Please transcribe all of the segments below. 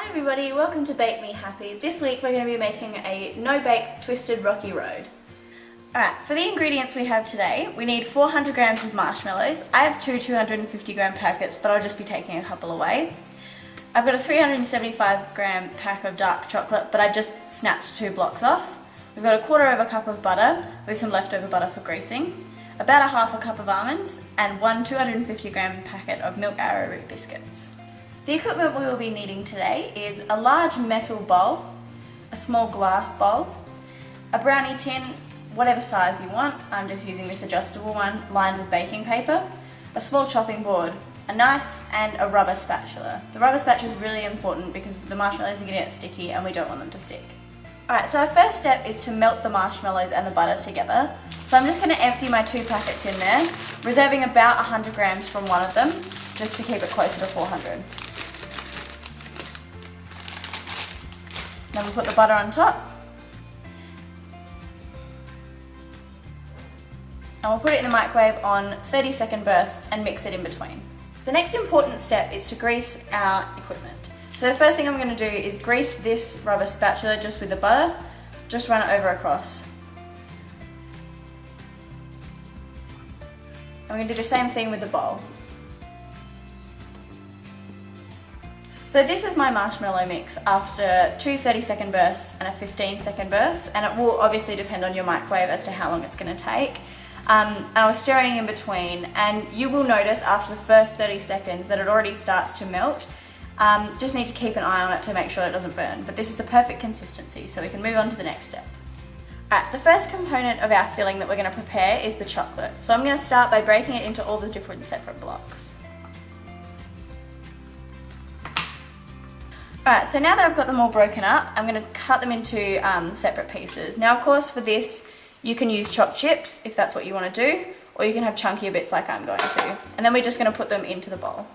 Hi everybody, welcome to Bake Me Happy. This week we're going to be making a no-bake twisted rocky road. Alright, for the ingredients we have today, we need 400 grams of marshmallows. I have two 250 gram packets, but I'll just be taking a couple away. I've got a 375 gram pack of dark chocolate, but I just snapped 2 blocks off. We've got a 1/4 cup of butter with some leftover butter for greasing, about 1/2 cup of almonds, and one 250 gram packet of milk arrowroot biscuits. The equipment we will be needing today is a large metal bowl, a small glass bowl, a brownie tin, whatever size you want. I'm just using this adjustable one lined with baking paper, a small chopping board, a knife, and a rubber spatula. The rubber spatula is really important because the marshmallows are going to get sticky and we don't want them to stick. Alright, so our first step is to melt the marshmallows and the butter together. So I'm just going to empty my 2 packets in there, reserving about 100 grams from one of them, just to keep it closer to 400. Then we'll put the butter on top. And we'll put it in the microwave on 30-second bursts and mix it in between. The next important step is to grease our equipment. So the first thing I'm going to do is grease this rubber spatula just with the butter, just run it over across. And we're going to do the same thing with the bowl. So this is my marshmallow mix after 2 30-second bursts and a 15-second burst, and it will obviously depend on your microwave as to how long it's going to take. And I was stirring in between, and you will notice after the first 30 seconds that it already starts to melt. Just need to keep an eye on it to make sure it doesn't burn, but this is the perfect consistency, so we can move on to the next step. Alright, the first component of our filling that we're going to prepare is the chocolate. So I'm going to start by breaking it into all the different separate blocks. Alright, so now that I've got them all broken up, I'm going to cut them into separate pieces. Now, of course, for this, you can use chopped chips if that's what you want to do, or you can have chunkier bits like I'm going to. And then we're just going to put them into the bowl.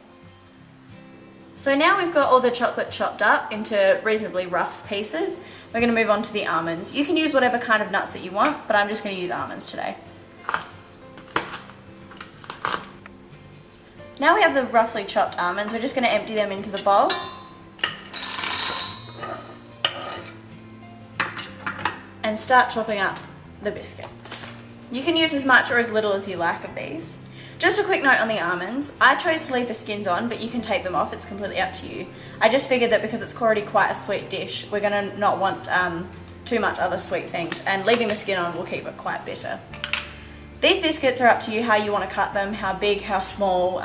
So now we've got all the chocolate chopped up into reasonably rough pieces. We're going to move on to the almonds. You can use whatever kind of nuts that you want, but I'm just going to use almonds today. Now we have the roughly chopped almonds, we're just going to empty them into the bowl. And start chopping up the biscuits. You can use as much or as little as you like of these. Just a quick note on the almonds. I chose to leave the skins on, but you can take them off, it's completely up to you. I just figured that because it's already quite a sweet dish, we're going to not want too much other sweet things, and leaving the skin on will keep it quite bitter. These biscuits are up to you how you want to cut them, how big, how small,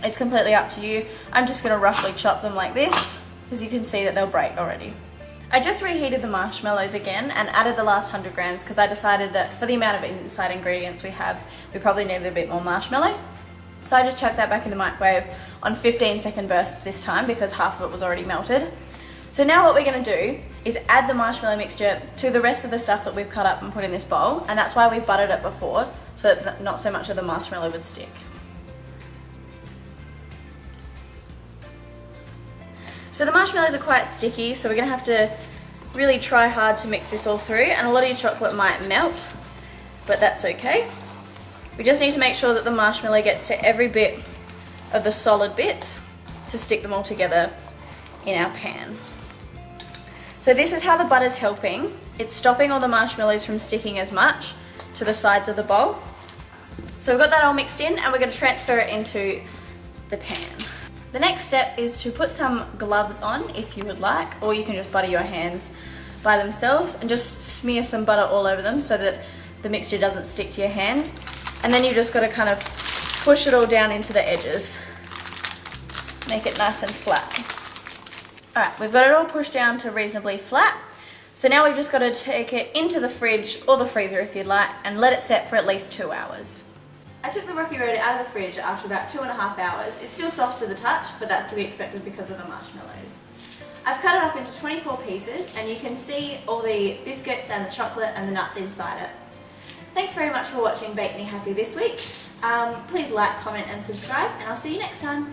it's completely up to you. I'm just going to roughly chop them like this, because you can see that they'll break already. I just reheated the marshmallows again and added the last 100 grams because I decided that for the amount of inside ingredients we have, we probably needed a bit more marshmallow. So I just chucked that back in the microwave on 15-second bursts this time because half of it was already melted. So now what we're going to do is add the marshmallow mixture to the rest of the stuff that we've cut up and put in this bowl, and that's why we've buttered it before, so that not so much of the marshmallow would stick. So the marshmallows are quite sticky, so we're going to have to really try hard to mix this all through, and a lot of your chocolate might melt, but that's okay. We just need to make sure that the marshmallow gets to every bit of the solid bits to stick them all together in our pan. So this is how the butter's helping. It's stopping all the marshmallows from sticking as much to the sides of the bowl. So we've got that all mixed in, and we're going to transfer it into the pan. The next step is to put some gloves on if you would like, or you can just butter your hands by themselves and just smear some butter all over them so that the mixture doesn't stick to your hands. And then you just got to kind of push it all down into the edges. Make it nice and flat. Alright, we've got it all pushed down to reasonably flat. So now we've just got to take it into the fridge or the freezer if you'd like and let it set for at least 2 hours. I took the rocky road out of the fridge after about 2.5 hours. It's still soft to the touch, but that's to be expected because of the marshmallows. I've cut it up into 24 pieces, and you can see all the biscuits and the chocolate and the nuts inside it. Thanks very much for watching Bake Me Happy this week. Please like, comment and subscribe, and I'll see you next time.